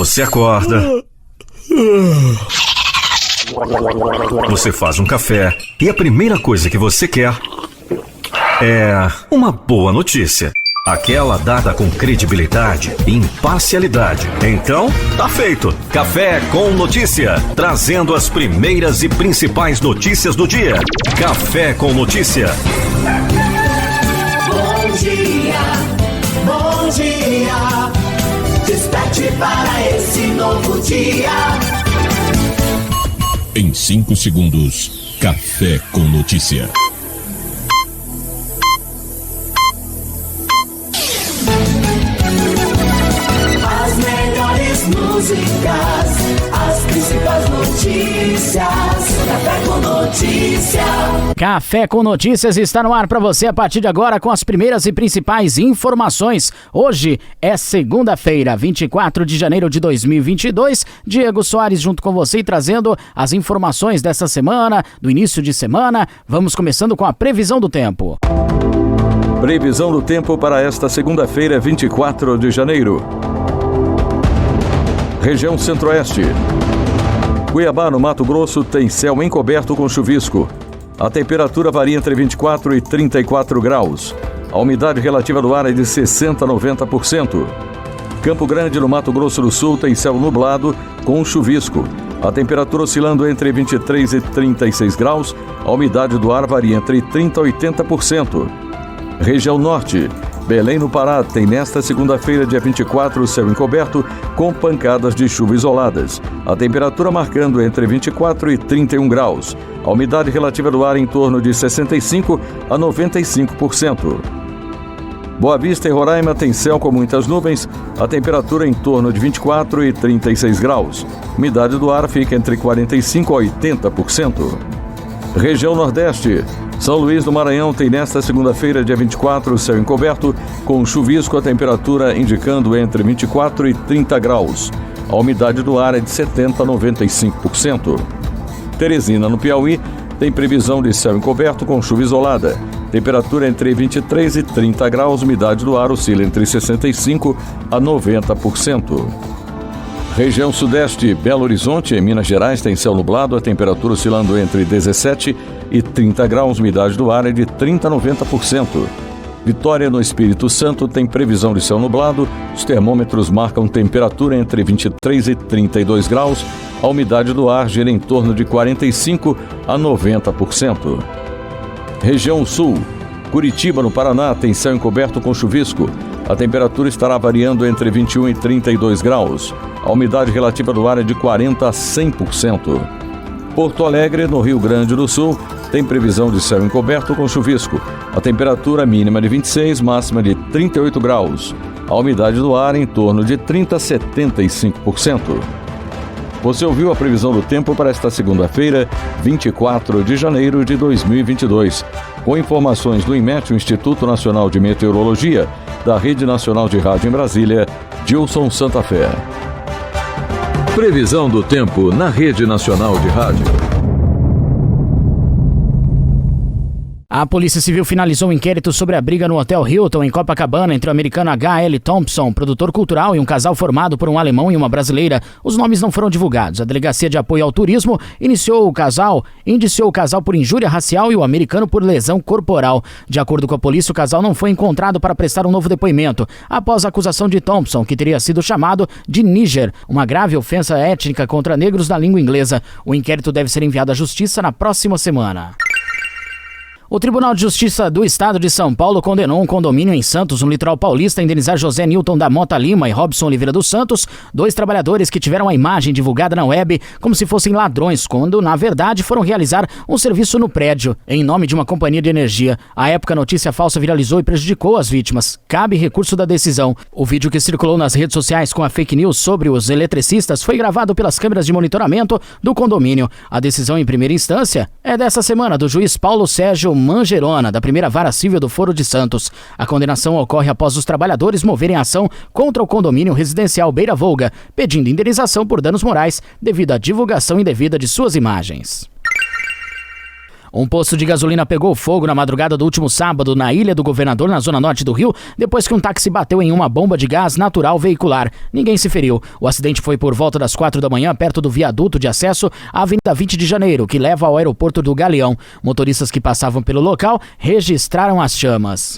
Você acorda, você faz um café e a primeira coisa que você quer é uma boa notícia. Aquela dada com credibilidade e imparcialidade. Então, tá feito. Café com Notícia, trazendo as primeiras e principais notícias do dia. Café com Notícia. Bom dia, bom dia. Desperte para esse novo dia. Em 5 segundos, Café com Notícia. As melhores músicas, as principais notícias. Café com Notícia. Café com Notícias está no ar para você a partir de agora com as primeiras e principais informações. Hoje é segunda-feira, 24 de janeiro de 2022. Diego Soares junto com você e trazendo as informações dessa semana, do início de semana. Vamos começando com a previsão do tempo. Previsão do tempo para esta segunda-feira, 24 de janeiro. Região Centro-Oeste. Cuiabá, no Mato Grosso, tem céu encoberto com chuvisco. A temperatura varia entre 24 e 34 graus. A umidade relativa do ar é de 60% a 90%. Campo Grande, no Mato Grosso do Sul, tem céu nublado com chuvisco. A temperatura oscilando entre 23 e 36 graus. A umidade do ar varia entre 30% a 80%. Região Norte. Belém, no Pará, tem nesta segunda-feira, dia 24, céu encoberto com pancadas de chuva isoladas. A temperatura marcando entre 24 e 31 graus. A umidade relativa do ar em torno de 65% a 95%. Boa Vista e Roraima tem céu com muitas nuvens. A temperatura em torno de 24 e 36 graus. A umidade do ar fica entre 45% a 80%. Região Nordeste. São Luís do Maranhão tem nesta segunda-feira, dia 24, céu encoberto, com chuvisco, a temperatura indicando entre 24 e 30 graus. A umidade do ar é de 70% a 95%. Teresina, no Piauí, tem previsão de céu encoberto com chuva isolada. Temperatura entre 23 e 30 graus, umidade do ar oscila entre 65% a 90%. Região Sudeste, Belo Horizonte, em Minas Gerais, tem céu nublado, a temperatura oscilando entre 17 e 30 graus, umidade do ar é de 30% a 90%. Vitória, no Espírito Santo, tem previsão de céu nublado, os termômetros marcam temperatura entre 23 e 32 graus, a umidade do ar gira em torno de 45% a 90%. Região Sul, Curitiba, no Paraná, tem céu encoberto com chuvisco. A temperatura estará variando entre 21 e 32 graus. A umidade relativa do ar é de 40% a 100%. Porto Alegre, no Rio Grande do Sul, tem previsão de céu encoberto com chuvisco. A temperatura mínima de 26, máxima de 38 graus. A umidade do ar em torno de 30% a 75%. Você ouviu a previsão do tempo para esta segunda-feira, 24 de janeiro de 2022. Com informações do INMET, o Instituto Nacional de Meteorologia, da Rede Nacional de Rádio em Brasília, Gilson Santa Fé. Previsão do tempo na Rede Nacional de Rádio. A Polícia Civil finalizou um inquérito sobre a briga no Hotel Hilton, em Copacabana, entre o americano H.L. Thompson, produtor cultural, e um casal formado por um alemão e uma brasileira. Os nomes não foram divulgados. A Delegacia de Apoio ao Turismo indiciou o casal por injúria racial e o americano por lesão corporal. De acordo com a polícia, o casal não foi encontrado para prestar um novo depoimento, após a acusação de Thompson, que teria sido chamado de Níger, uma grave ofensa étnica contra negros na língua inglesa. O inquérito deve ser enviado à Justiça na próxima semana. O Tribunal de Justiça do Estado de São Paulo condenou um condomínio em Santos, no litoral paulista, a indenizar José Nilton da Mota Lima e Robson Oliveira dos Santos, 2 trabalhadores que tiveram a imagem divulgada na web como se fossem ladrões, quando, na verdade, foram realizar um serviço no prédio, em nome de uma companhia de energia. À época, a notícia falsa viralizou e prejudicou as vítimas. Cabe recurso da decisão. O vídeo que circulou nas redes sociais com a fake news sobre os eletricistas foi gravado pelas câmeras de monitoramento do condomínio. A decisão em primeira instância é dessa semana, do juiz Paulo Sérgio Mangerona, da primeira vara civil do Foro de Santos. A condenação ocorre após os trabalhadores moverem ação contra o condomínio residencial Beira Volga, pedindo indenização por danos morais devido à divulgação indevida de suas imagens. Um posto de gasolina pegou fogo na madrugada do último sábado na Ilha do Governador, na zona norte do Rio, depois que um táxi bateu em uma bomba de gás natural veicular. Ninguém se feriu. O acidente foi por volta das 4 da manhã, perto do viaduto de acesso à Avenida 20 de Janeiro, que leva ao aeroporto do Galeão. Motoristas que passavam pelo local registraram as chamas.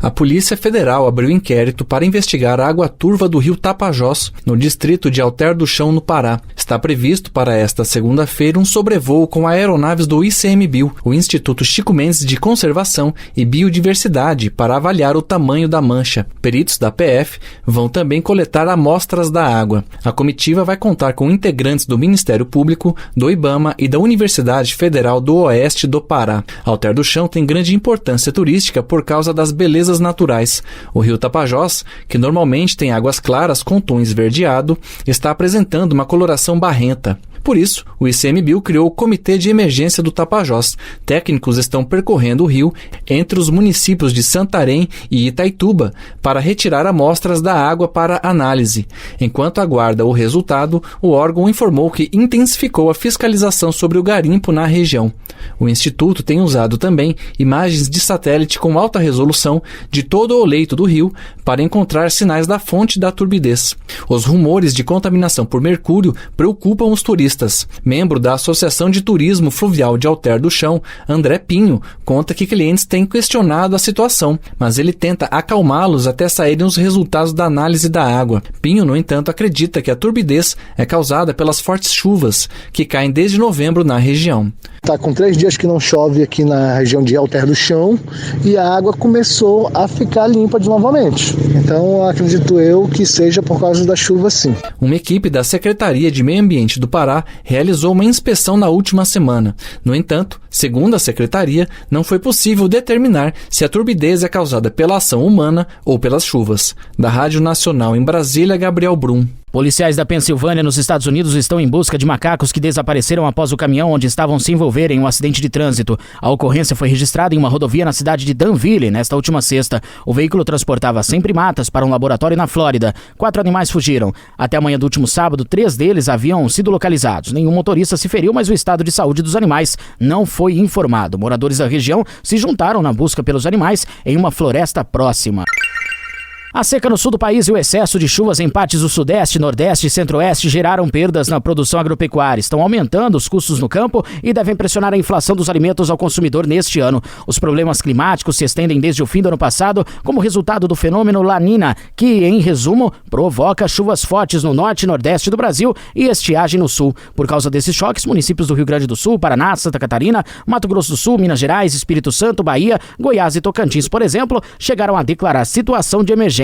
A Polícia Federal abriu inquérito para investigar a água turva do rio Tapajós, no distrito de Alter do Chão, no Pará. Está previsto para esta segunda-feira um sobrevoo com aeronaves do ICMBio, o Instituto Chico Mendes de Conservação e Biodiversidade, para avaliar o tamanho da mancha. Peritos da PF vão também coletar amostras da água. A comitiva vai contar com integrantes do Ministério Público, do IBAMA e da Universidade Federal do Oeste do Pará. Alter do Chão tem grande importância turística por causa das belezas naturais. O rio Tapajós, que normalmente tem águas claras com tom esverdeado, está apresentando uma coloração barrenta. Por isso, o ICMBio criou o Comitê de Emergência do Tapajós. Técnicos estão percorrendo o rio entre os municípios de Santarém e Itaituba para retirar amostras da água para análise. Enquanto aguarda o resultado, o órgão informou que intensificou a fiscalização sobre o garimpo na região. O Instituto tem usado também imagens de satélite com alta resolução de todo o leito do rio para encontrar sinais da fonte da turbidez. Os rumores de contaminação por mercúrio preocupam os turistas. Membro da Associação de Turismo Fluvial de Alter do Chão, André Pinho, conta que clientes têm questionado a situação, mas ele tenta acalmá-los até saírem os resultados da análise da água. Pinho, no entanto, acredita que a turbidez é causada pelas fortes chuvas que caem desde novembro na região. Está com 3 dias que não chove aqui na região de Alter do Chão e a água começou a ficar limpa novamente. Então, acredito eu que seja por causa da chuva, sim. Uma equipe da Secretaria de Meio Ambiente do Pará realizou uma inspeção na última semana. No entanto, segundo a Secretaria, não foi possível determinar se a turbidez é causada pela ação humana ou pelas chuvas. Da Rádio Nacional em Brasília, Gabriel Brum. Policiais da Pensilvânia, nos Estados Unidos, estão em busca de macacos que desapareceram após o caminhão onde estavam se envolverem em um acidente de trânsito. A ocorrência foi registrada em uma rodovia na cidade de Danville, nesta última sexta. O veículo transportava 100 primatas para um laboratório na Flórida. 4 animais fugiram. Até a manhã do último sábado, 3 deles haviam sido localizados. Nenhum motorista se feriu, mas o estado de saúde dos animais não foi informado. Moradores da região se juntaram na busca pelos animais em uma floresta próxima. A seca no sul do país e o excesso de chuvas em partes do sudeste, nordeste e centro-oeste geraram perdas na produção agropecuária. Estão aumentando os custos no campo e devem pressionar a inflação dos alimentos ao consumidor neste ano. Os problemas climáticos se estendem desde o fim do ano passado como resultado do fenômeno La Niña, que, em resumo, provoca chuvas fortes no norte e nordeste do Brasil e estiagem no sul. Por causa desses choques, municípios do Rio Grande do Sul, Paraná, Santa Catarina, Mato Grosso do Sul, Minas Gerais, Espírito Santo, Bahia, Goiás e Tocantins, por exemplo, chegaram a declarar situação de emergência.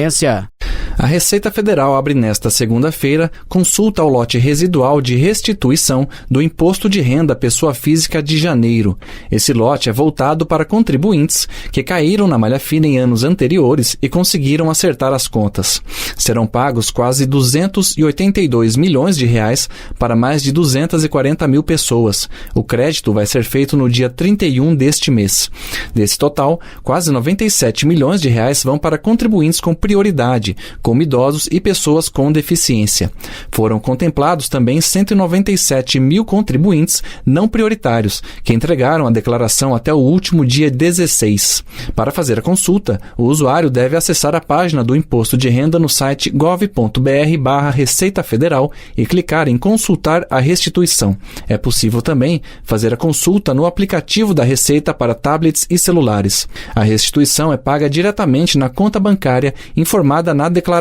A Receita Federal abre nesta segunda-feira consulta ao lote residual de restituição do Imposto de Renda à Pessoa Física de janeiro. Esse lote é voltado para contribuintes que caíram na malha fina em anos anteriores e conseguiram acertar as contas. Serão pagos quase 282 milhões de reais para mais de 240 mil pessoas. O crédito vai ser feito no dia 31 deste mês. Desse total, quase 97 milhões de reais vão para contribuintes com prioridade, como idosos e pessoas com deficiência. Foram contemplados também 197 mil contribuintes não prioritários, que entregaram a declaração até o último dia 16. Para fazer a consulta, o usuário deve acessar a página do Imposto de Renda no site gov.br/Receita Federal e clicar em Consultar a Restituição. É possível também fazer a consulta no aplicativo da Receita para tablets e celulares. A restituição é paga diretamente na conta bancária informada na declaração.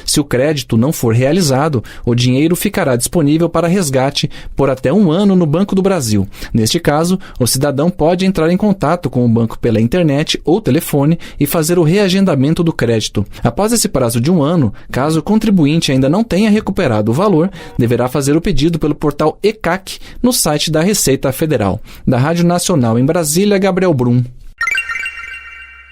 Se o crédito não for realizado, o dinheiro ficará disponível para resgate por até 1 ano no Banco do Brasil. Neste caso, o cidadão pode entrar em contato com o banco pela internet ou telefone e fazer o reagendamento do crédito. Após esse prazo de 1 ano, caso o contribuinte ainda não tenha recuperado o valor, deverá fazer o pedido pelo portal ECAC no site da Receita Federal. Da Rádio Nacional em Brasília, Gabriel Brum.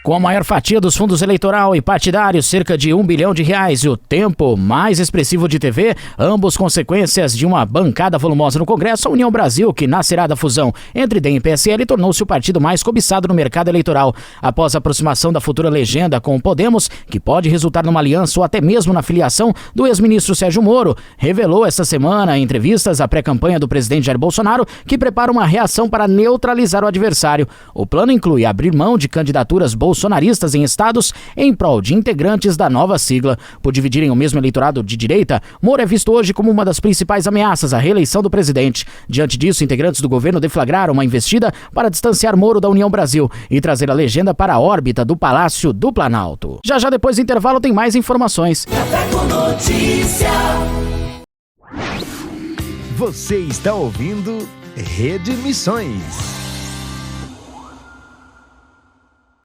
Com a maior fatia dos fundos eleitoral e partidários, cerca de R$1 bilhão, e o tempo mais expressivo de TV, ambos consequências de uma bancada volumosa no Congresso, a União Brasil, que nascerá da fusão entre DEM e PSL, tornou-se o partido mais cobiçado no mercado eleitoral. Após a aproximação da futura legenda com o Podemos, que pode resultar numa aliança ou até mesmo na filiação do ex-ministro Sérgio Moro, revelou esta semana em entrevistas à pré-campanha do presidente Jair Bolsonaro que prepara uma reação para neutralizar o adversário. O plano inclui abrir mão de candidaturas bolsonaristas em estados em prol de integrantes da nova sigla. Por dividirem o mesmo eleitorado de direita, Moro é visto hoje como uma das principais ameaças à reeleição do presidente. Diante disso, integrantes do governo deflagraram uma investida para distanciar Moro da União Brasil e trazer a legenda para a órbita do Palácio do Planalto. Já depois do intervalo tem mais informações. Café com Notícia. Você está ouvindo Rede Missões.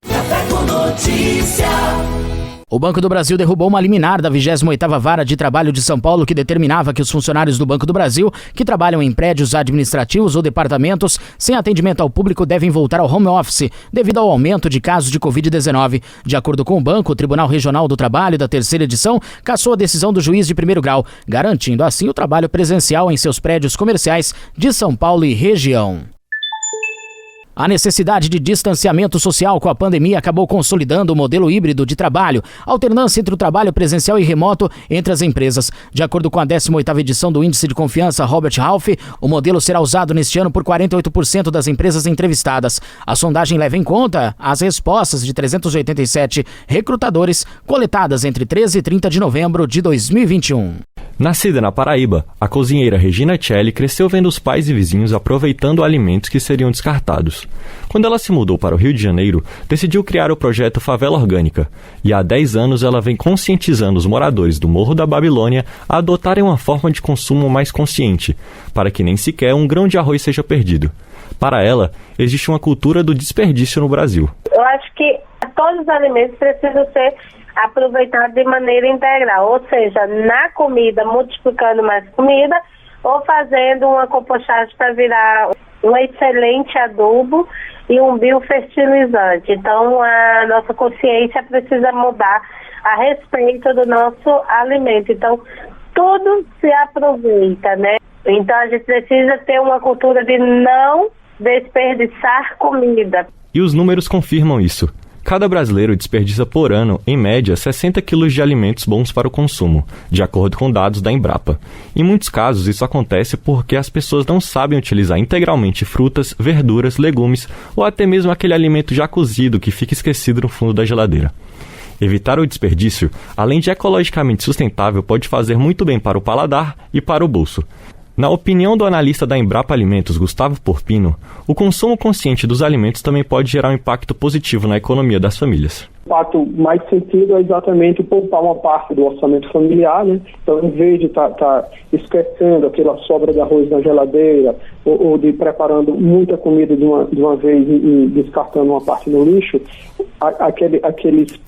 Café com Notícia. O Banco do Brasil derrubou uma liminar da 28ª Vara de Trabalho de São Paulo que determinava que os funcionários do Banco do Brasil que trabalham em prédios administrativos ou departamentos sem atendimento ao público devem voltar ao home office devido ao aumento de casos de Covid-19. De acordo com o banco, o Tribunal Regional do Trabalho da terceira edição cassou a decisão do juiz de primeiro grau, garantindo assim o trabalho presencial em seus prédios comerciais de São Paulo e região. A necessidade de distanciamento social com a pandemia acabou consolidando o modelo híbrido de trabalho, alternância entre o trabalho presencial e remoto entre as empresas. De acordo com a 18ª edição do Índice de Confiança Robert Half, o modelo será usado neste ano por 48% das empresas entrevistadas. A sondagem leva em conta as respostas de 387 recrutadores coletadas entre 13 e 30 de novembro de 2021. Nascida na Paraíba, a cozinheira Regina Celli cresceu vendo os pais e vizinhos aproveitando alimentos que seriam descartados. Quando ela se mudou para o Rio de Janeiro, decidiu criar o projeto Favela Orgânica, e há 10 anos ela vem conscientizando os moradores do Morro da Babilônia a adotarem uma forma de consumo mais consciente, para que nem sequer um grão de arroz seja perdido. Para ela, existe uma cultura do desperdício no Brasil. Eu acho que todos os alimentos precisam ser aproveitados de maneira integral, ou seja, na comida, multiplicando mais comida, ou fazendo uma compostagem para virar um excelente adubo e um biofertilizante. Então, a nossa consciência precisa mudar a respeito do nosso alimento. Então, tudo se aproveita, né? Então, a gente precisa ter uma cultura de não desperdiçar comida. E os números confirmam isso. Cada brasileiro desperdiça por ano, em média, 60 quilos de alimentos bons para o consumo, de acordo com dados da Embrapa. Em muitos casos, isso acontece porque as pessoas não sabem utilizar integralmente frutas, verduras, legumes ou até mesmo aquele alimento já cozido que fica esquecido no fundo da geladeira. Evitar o desperdício, além de ecologicamente sustentável, pode fazer muito bem para o paladar e para o bolso. Na opinião do analista da Embrapa Alimentos, Gustavo Porpino, o consumo consciente dos alimentos também pode gerar um impacto positivo na economia das famílias. O impacto mais sentido é exatamente poupar uma parte do orçamento familiar, né? Então, em vez de estar esquecendo aquela sobra de arroz na geladeira ou de preparando muita comida de uma vez e descartando uma parte no lixo, aqueles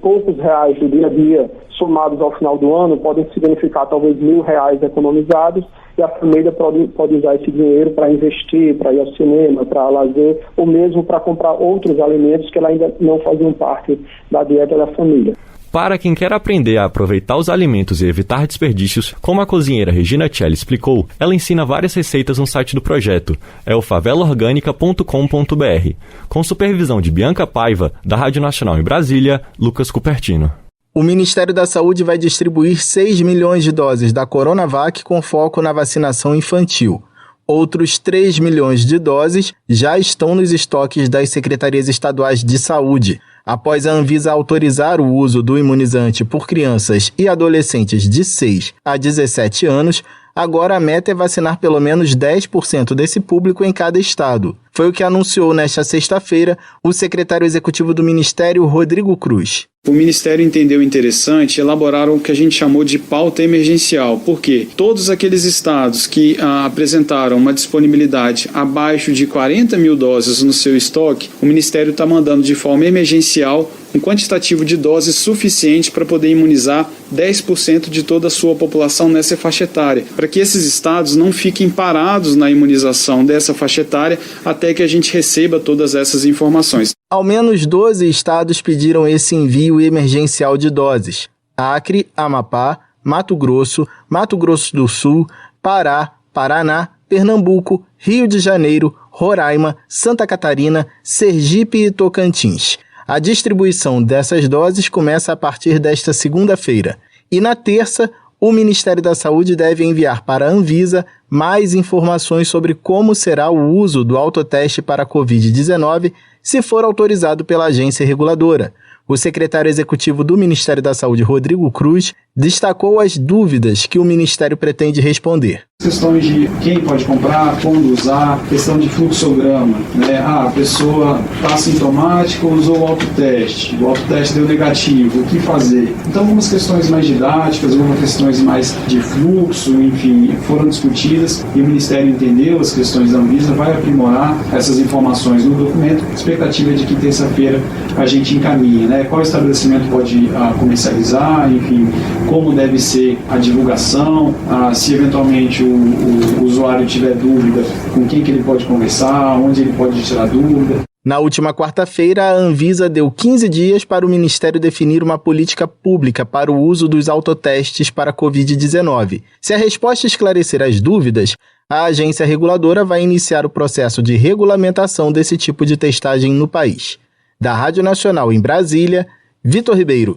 poucos reais do dia a dia somados ao final do ano podem significar talvez R$1.000 economizados, e a família pode usar esse dinheiro para investir, para ir ao cinema, para lazer, ou mesmo para comprar outros alimentos que ela ainda não faziam parte da dieta da família. Para quem quer aprender a aproveitar os alimentos e evitar desperdícios, como a cozinheira Regina Celli explicou, ela ensina várias receitas no site do projeto. É o favelaorganica.com.br, com supervisão de Bianca Paiva, da Rádio Nacional em Brasília, Lucas Cupertino. O Ministério da Saúde vai distribuir 6 milhões de doses da Coronavac com foco na vacinação infantil. Outros 3 milhões de doses já estão nos estoques das secretarias estaduais de saúde. Após a Anvisa autorizar o uso do imunizante por crianças e adolescentes de 6 a 17 anos, agora a meta é vacinar pelo menos 10% desse público em cada estado. Foi o que anunciou nesta sexta-feira o secretário executivo do Ministério, Rodrigo Cruz. O Ministério entendeu interessante elaborar o que a gente chamou de pauta emergencial, porque todos aqueles estados que apresentaram uma disponibilidade abaixo de 40 mil doses no seu estoque, o Ministério está mandando de forma emergencial um quantitativo de doses suficiente para poder imunizar 10% de toda a sua população nessa faixa etária, para que esses estados não fiquem parados na imunização dessa faixa etária até que a gente receba todas essas informações. Ao menos 12 estados pediram esse envio emergencial de doses: Acre, Amapá, Mato Grosso do Sul, Pará, Paraná, Pernambuco, Rio de Janeiro, Roraima, Santa Catarina, Sergipe e Tocantins. A distribuição dessas doses começa a partir desta segunda-feira. E na terça, o Ministério da Saúde deve enviar para a Anvisa mais informações sobre como será o uso do autoteste para a Covid-19 se for autorizado pela agência reguladora. O secretário executivo do Ministério da Saúde, Rodrigo Cruz, destacou as dúvidas que o Ministério pretende responder. Questões de quem pode comprar, quando usar, questão de fluxograma, né? A pessoa está sintomática, usou o autoteste deu negativo, o que fazer? Então, algumas questões mais didáticas, algumas questões mais de fluxo, enfim, foram discutidas e o Ministério entendeu as questões da Anvisa, vai aprimorar essas informações no documento. A expectativa é de que terça-feira a gente encaminhe, né? Qual estabelecimento pode comercializar, enfim, como deve ser a divulgação, se eventualmente o usuário tiver dúvida, com quem que ele pode conversar, onde ele pode tirar dúvida. Na última quarta-feira, a Anvisa deu 15 dias para o Ministério definir uma política pública para o uso dos autotestes para a Covid-19. Se a resposta esclarecer as dúvidas, a agência reguladora vai iniciar o processo de regulamentação desse tipo de testagem no país. Da Rádio Nacional em Brasília, Vitor Ribeiro.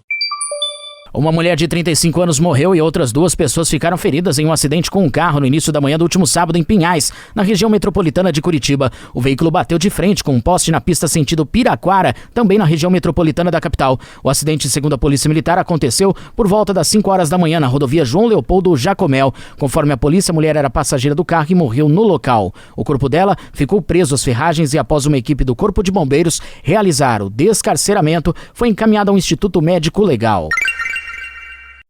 Uma mulher de 35 anos morreu e outras 2 pessoas ficaram feridas em um acidente com um carro no início da manhã do último sábado em Pinhais, na região metropolitana de Curitiba. O veículo bateu de frente com um poste na pista sentido Piraquara, também na região metropolitana da capital. O acidente, segundo a Polícia Militar, aconteceu por volta das 5 horas da manhã na rodovia João Leopoldo Jacomel. Conforme a polícia, a mulher era passageira do carro e morreu no local. O corpo dela ficou preso às ferragens e, após uma equipe do Corpo de Bombeiros realizar o descarceramento, foi encaminhado ao Instituto Médico Legal.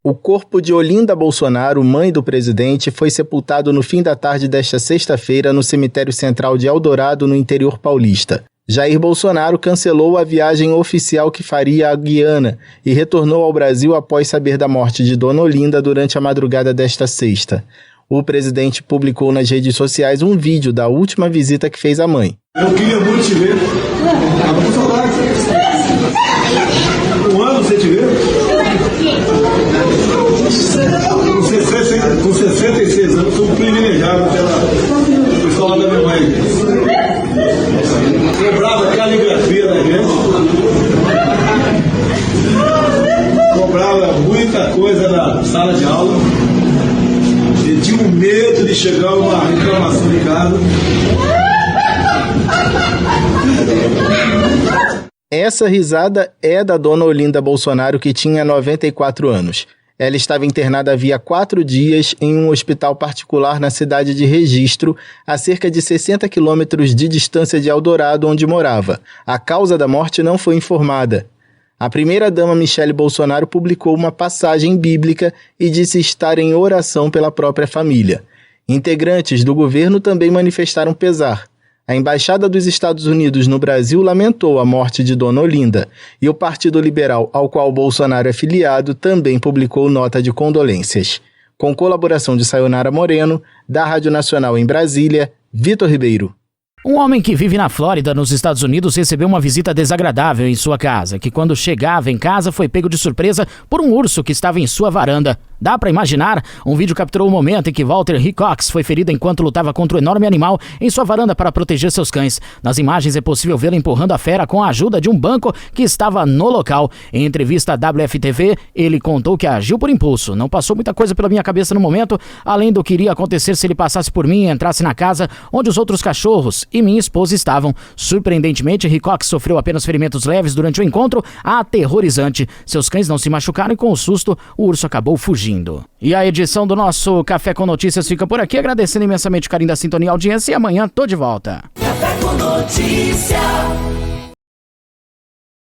O corpo de Olinda Bolsonaro, mãe do presidente, foi sepultado no fim da tarde desta sexta-feira no cemitério central de Eldorado, no interior paulista. Jair Bolsonaro cancelou a viagem oficial que faria à Guiana e retornou ao Brasil após saber da morte de Dona Olinda durante a madrugada desta sexta. O presidente publicou nas redes sociais um vídeo da última visita que fez à mãe. Eu queria muito te ver. Estava com saudade. Um ano sem te ver. Com 66 anos, fui privilegiado pela escola da minha mãe. Cobrava caligrafia da gente. Cobrava muita coisa na sala de aula. E tinha um medo de chegar uma reclamação em casa. Essa risada é da Dona Olinda Bolsonaro, que tinha 94 anos. Ela estava internada havia 4 dias em um hospital particular na cidade de Registro, a cerca de 60 quilômetros de distância de Eldorado, onde morava. A causa da morte não foi informada. A primeira-dama Michele Bolsonaro publicou uma passagem bíblica e disse estar em oração pela própria família. Integrantes do governo também manifestaram pesar. A Embaixada dos Estados Unidos no Brasil lamentou a morte de Dona Olinda e o Partido Liberal, ao qual Bolsonaro é filiado, também publicou nota de condolências. Com colaboração de Sayonara Moreno, da Rádio Nacional em Brasília, Vitor Ribeiro. Um homem que vive na Flórida, nos Estados Unidos, recebeu uma visita desagradável em sua casa, que quando chegava em casa foi pego de surpresa por um urso que estava em sua varanda. Dá pra imaginar? Um vídeo capturou o momento em que Walter Hickox foi ferido enquanto lutava contra o enorme animal em sua varanda para proteger seus cães. Nas imagens é possível vê-lo empurrando a fera com a ajuda de um banco que estava no local. Em entrevista à WFTV, ele contou que agiu por impulso. Não passou muita coisa pela minha cabeça no momento, além do que iria acontecer se ele passasse por mim e entrasse na casa onde os outros cachorros e minha esposa estavam. Surpreendentemente, Hickox sofreu apenas ferimentos leves durante o encontro aterrorizante. Seus cães não se machucaram e, com o susto, o urso acabou fugindo. E a edição do nosso Café com Notícias fica por aqui, agradecendo imensamente o carinho da sintonia e audiência, e amanhã tô de volta. Café com Notícias.